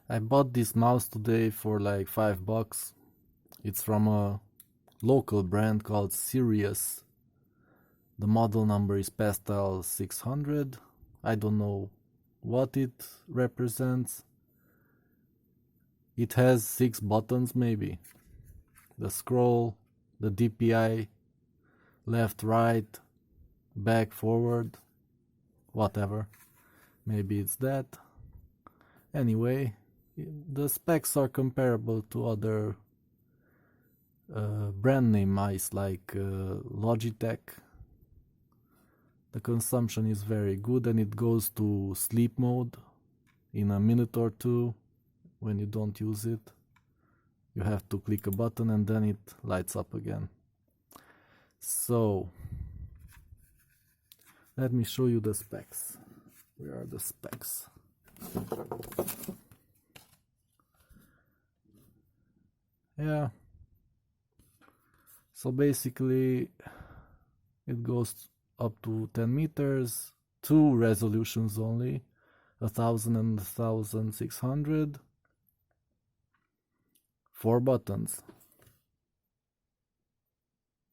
I bought this mouse today for like $5. It's from a local brand called Serioux. The model number is Pastel 600. I don't know what it represents. It has 6 buttons maybe. The scroll, the DPI, left, right, back, forward, whatever. Maybe it's that. Anyway, the specs are comparable to other brand name mice like Logitech. The consumption is very good and it goes to sleep mode in a minute or two when you don't use it. You have to click a button and then it lights up again. So, let me show you the specs. Where are the specs? Yeah. So basically, it goes up to 10 meters, 2 resolutions only, 1000 and 1600, 4 buttons.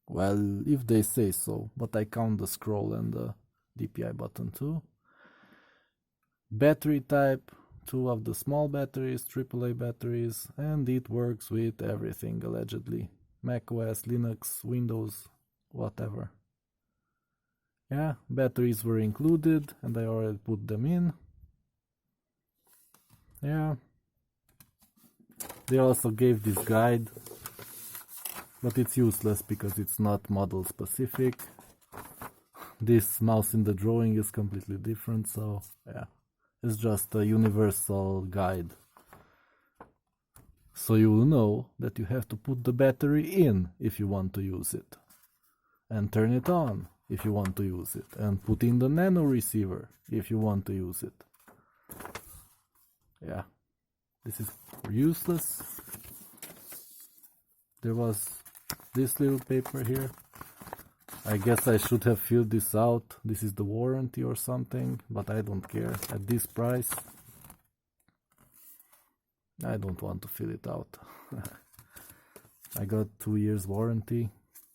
Well, if they say so, but I count the scroll and the DPI button too. Battery type, 2 of the small batteries, AAA batteries, and it works with everything allegedly. macOS, Linux, Windows, whatever. Yeah, batteries were included and I already put them in. Yeah. They also gave this guide, but it's useless because it's not model specific. This mouse in the drawing is completely different, so yeah, it's just a universal guide. So you will know that you have to put the battery in if you want to use it, and turn it on if you want to use it, and put in the nano receiver if you want to use it. Yeah, this is useless. There was this little paper here. I guess I should have filled this out. This is the warranty or something, but I don't care. At this price, I don't want to fill it out. I got 2 years warranty,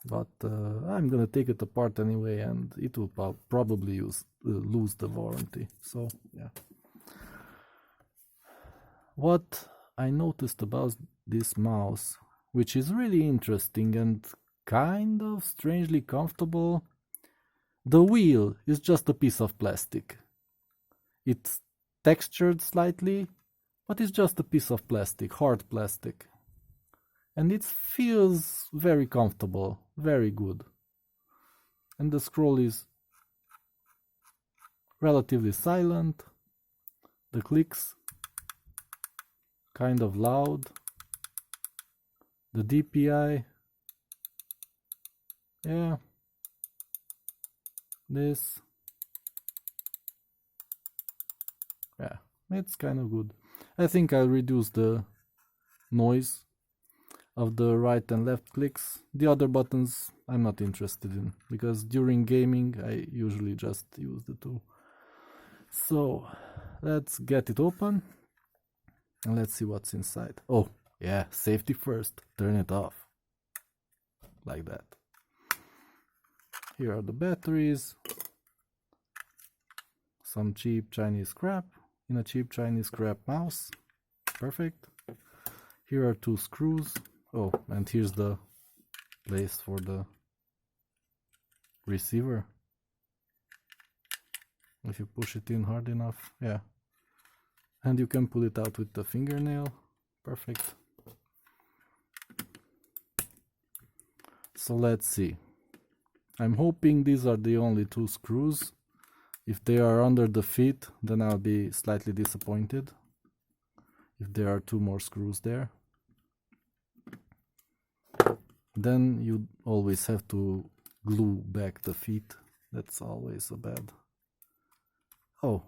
but I'm gonna take it apart anyway, and it will probably lose the warranty. So yeah. What I noticed about this mouse, which is really interesting and kind of strangely comfortable, the wheel is just a piece of plastic. It's textured slightly, but it's just a piece of plastic, hard plastic. And it feels very comfortable, very good. And the scroll is relatively silent. The clicks kind of loud. The DPI, yeah, this, yeah, it's kind of good. I think I'll reduce the noise of the right and left clicks. The other buttons I'm not interested in, because during gaming I usually just use the 2. So let's get it open and let's see what's inside. Oh yeah, safety first, turn it off, like that. Here are the batteries, some cheap Chinese scrap in a cheap Chinese scrap mouse, perfect. Here are 2 screws. Oh, and here's the place for the receiver. If you push it in hard enough, yeah. And you can pull it out with the fingernail, perfect. So let's see. I'm hoping these are the only 2 screws. If they are under the feet, then I'll be slightly disappointed. If there are 2 more screws there. Then you always have to glue back the feet. That's always a bad. Oh,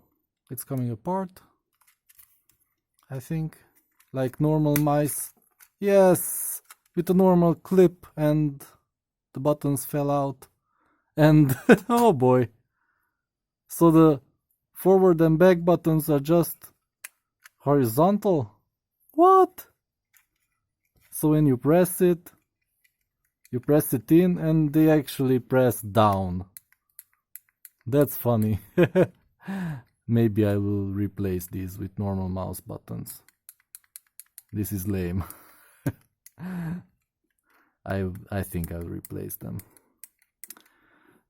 it's coming apart. I think, like normal mice. Yes, with a normal clip, and the buttons fell out. And oh boy. So the forward and back buttons are just horizontal. What? So when you press it in and they actually press down. That's funny. Maybe I will replace these with normal mouse buttons. This is lame. I think I'll replace them.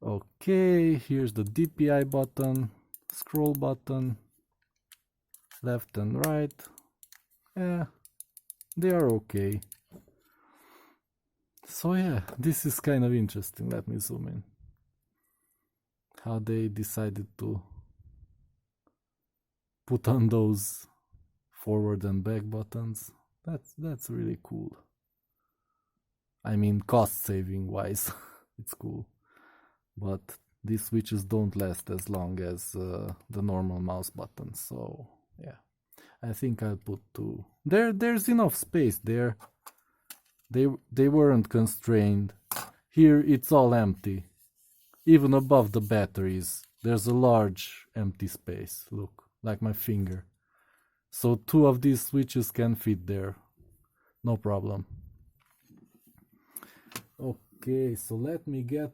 Okay, here's the DPI button, scroll button, left and right. Yeah, they are okay. So yeah, this is kind of interesting. Let me zoom in. How they decided to put on those forward and back buttons. That's really cool. I mean, cost saving wise, it's cool. But these switches don't last as long as the normal mouse buttons. So yeah, I think I'll put two. There's enough space there. They weren't constrained. Here it's all empty. Even above the batteries, there's a large empty space. Look, like my finger. So two of these switches can fit there. No problem. Okay, so let me get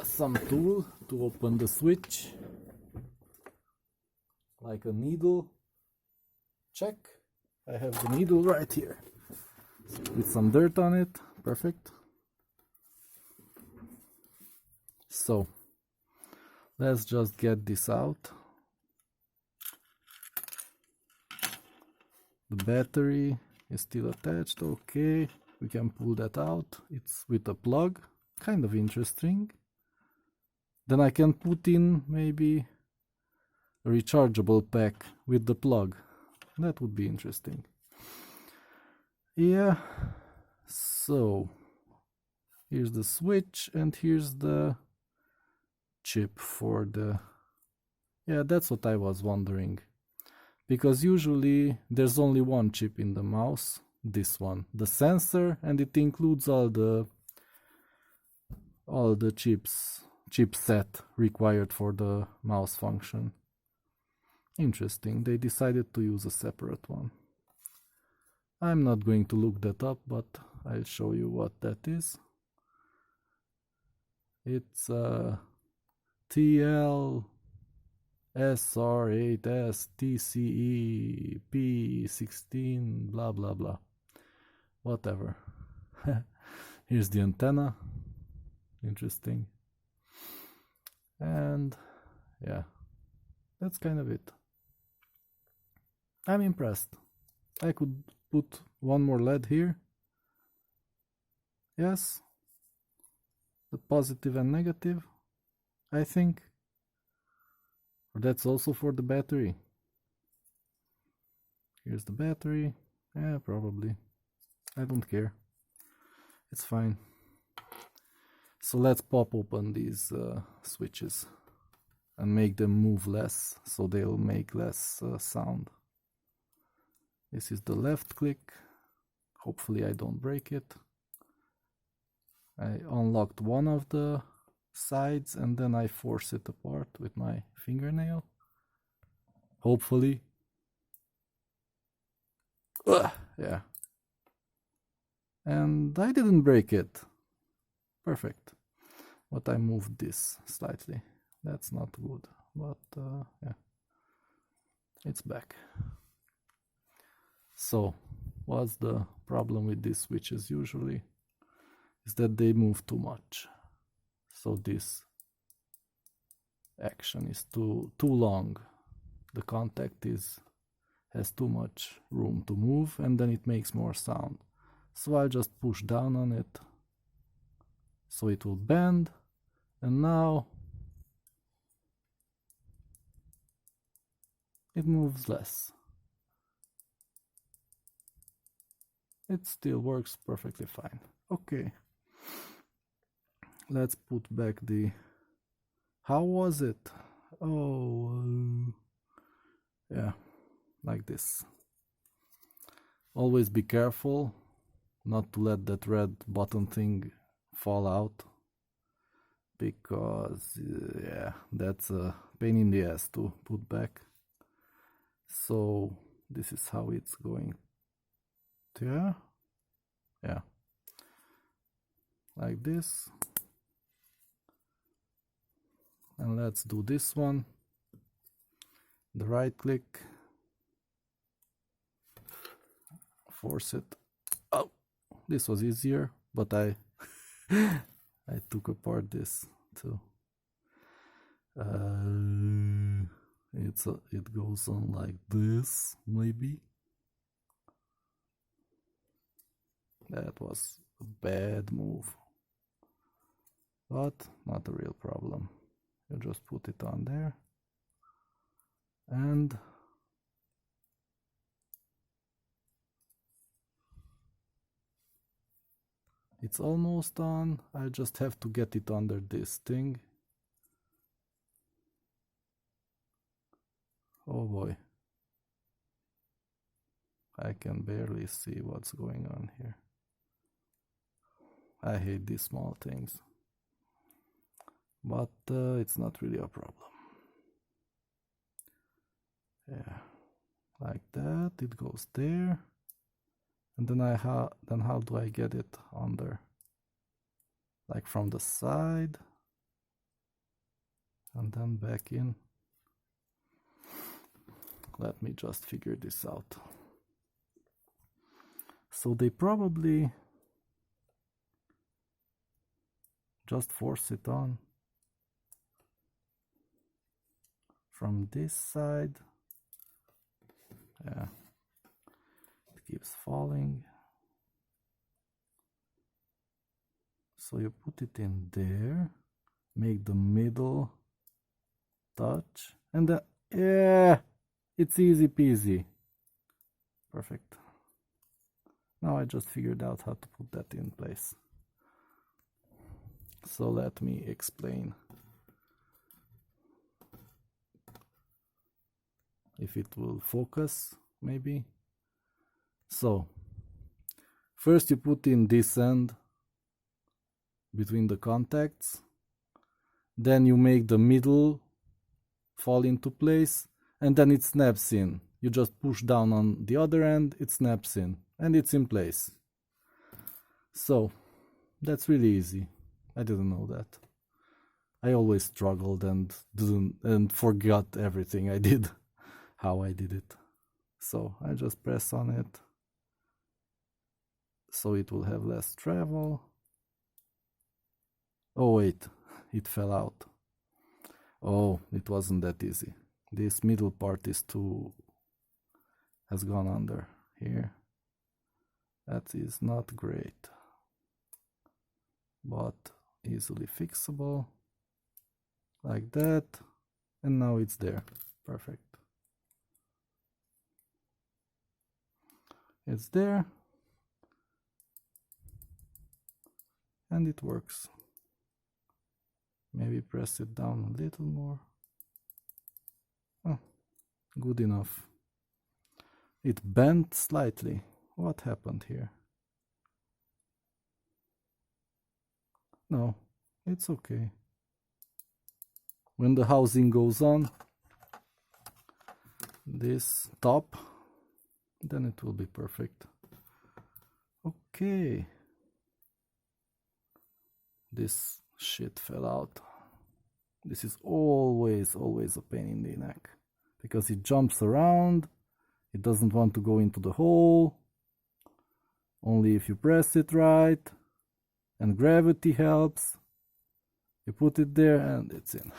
some tool to open the switch. Like a needle. Check. I have the needle right here. With some dirt on it. Perfect. So, let's just get this out. The battery is still attached. Okay, we can pull that out. It's with a plug. Kind of interesting. Then I can put in maybe a rechargeable pack with the plug. That would be interesting. Yeah, so here's the switch and here's the chip for the... Yeah, that's what I was wondering. Because usually there's only one chip in the mouse, this one, the sensor, and it includes all the chipset required for the mouse function. Interesting, they decided to use a separate one. I'm not going to look that up, but I'll show you what that is. It's a TL SR8S TCE P16 blah blah blah. Whatever. Here's the antenna. Interesting. And yeah, that's kind of it. I'm impressed. I could put one more LED here. Yes. The positive and negative, I think. Or that's also for the battery. Here's the battery. Yeah, probably. I don't care. It's fine. So let's pop open these switches and make them move less, so they'll make less sound. This is the left click. Hopefully I don't break it. I unlocked one of the sides and then I force it apart with my fingernail. Hopefully. Yeah. And I didn't break it. Perfect. But I moved this slightly. That's not good. But yeah. It's back. So, what's the problem with these switches usually? Is that they move too much. So this action is too long. The contact has too much room to move and then it makes more sound. So I'll just push down on it so it will bend, and now it moves less. It still works perfectly fine. Okay. Let's put back the... How was it? Oh, yeah, like this. Always be careful not to let that red button thing fall out, because yeah, that's a pain in the ass to put back. So this is how it's going to, yeah, like this. And let's do this one. The right click, force it. Oh, this was easier, but I I took apart this too. It goes on like this, maybe. That was a bad move, but not a real problem. You just put it on there, and it's almost on. I just have to get it under this thing. Oh boy. I can barely see what's going on here. I hate these small things. But it's not really a problem. Yeah. Like that, it goes there. And then then how do I get it under? Like from the side. And then back in. Let me just figure this out. So they probably just force it on from this side. Yeah, it keeps falling. So you put it in there, make the middle touch, and then, yeah, it's easy peasy. Perfect. Now I just figured out how to put that in place. So let me explain. If it will focus, maybe. So, first you put in this end between the contacts. Then you make the middle fall into place, and then it snaps in. You just push down on the other end, it snaps in, and it's in place. So, that's really easy. I didn't know that. I always struggled and forgot everything I did, how I did it. So I just press on it, so it will have less travel. Oh wait, it fell out. Oh, it wasn't that easy. This middle part has gone under here. That is not great, but easily fixable, like that, and now it's there. Perfect. It's there, and it works. Maybe press it down a little more. Oh, good enough. It bent slightly. What happened here? No, it's okay. When the housing goes on, this top, then it will be perfect. Okay. This shit fell out. This is always a pain in the neck, because it jumps around, it doesn't want to go into the hole, only if you press it right, and gravity helps. You put it there and it's in.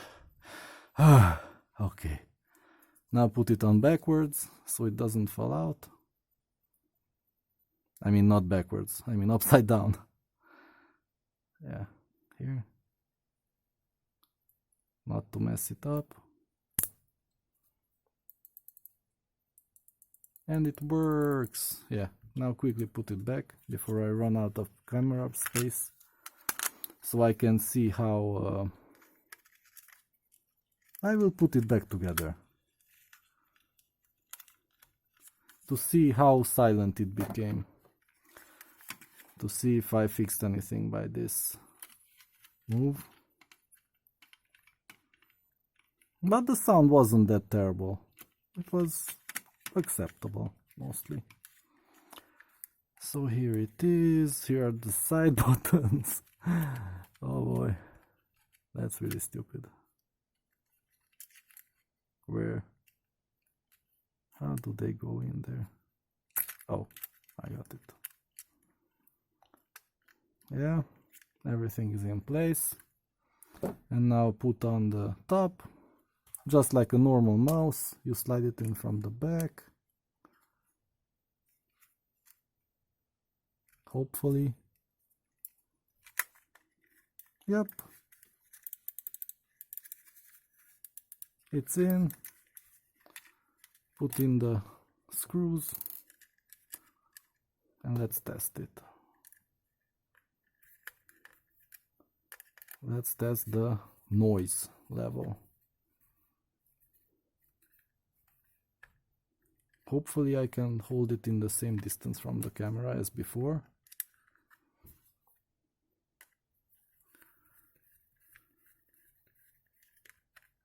Okay. Now put it on backwards so it doesn't fall out. I mean not backwards, I mean upside down. Yeah, here. Not to mess it up. And it works. Yeah, now quickly put it back before I run out of camera space, so I can see how I will put it back together to see how silent it became, to see if I fixed anything by this move. But the sound wasn't that terrible. It was acceptable, mostly. So here it is, here are the side buttons. Oh boy, that's really stupid. Where? How do they go in there? Oh, I got it. Yeah, everything is in place. And now put on the top. Just like a normal mouse, you slide it in from the back. Hopefully. Yep. It's in. Put in the screws. And let's test it. Let's test the noise level. Hopefully I can hold it in the same distance from the camera as before.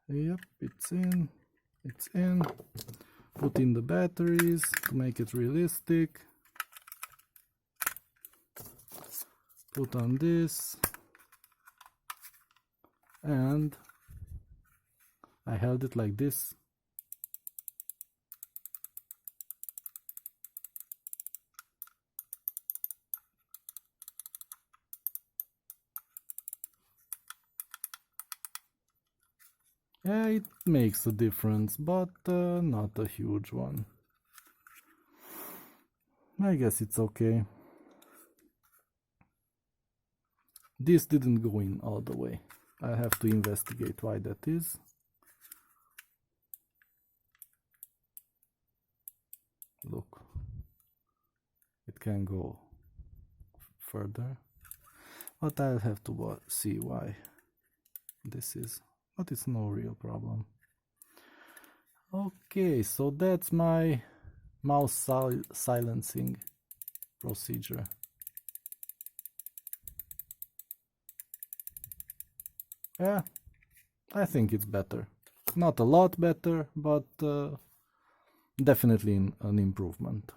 Yep, it's in. It's in. Put in the batteries to make it realistic. Put on this. And I held it like this. Yeah, it makes a difference, but not a huge one. I guess it's okay. This didn't go in all the way. I have to investigate why that is. Look, it can go further, but I'll have to see why this is, but it's no real problem. Okay, so that's my mouse silencing procedure. Yeah, I think it's better. Not a lot better, but definitely an improvement.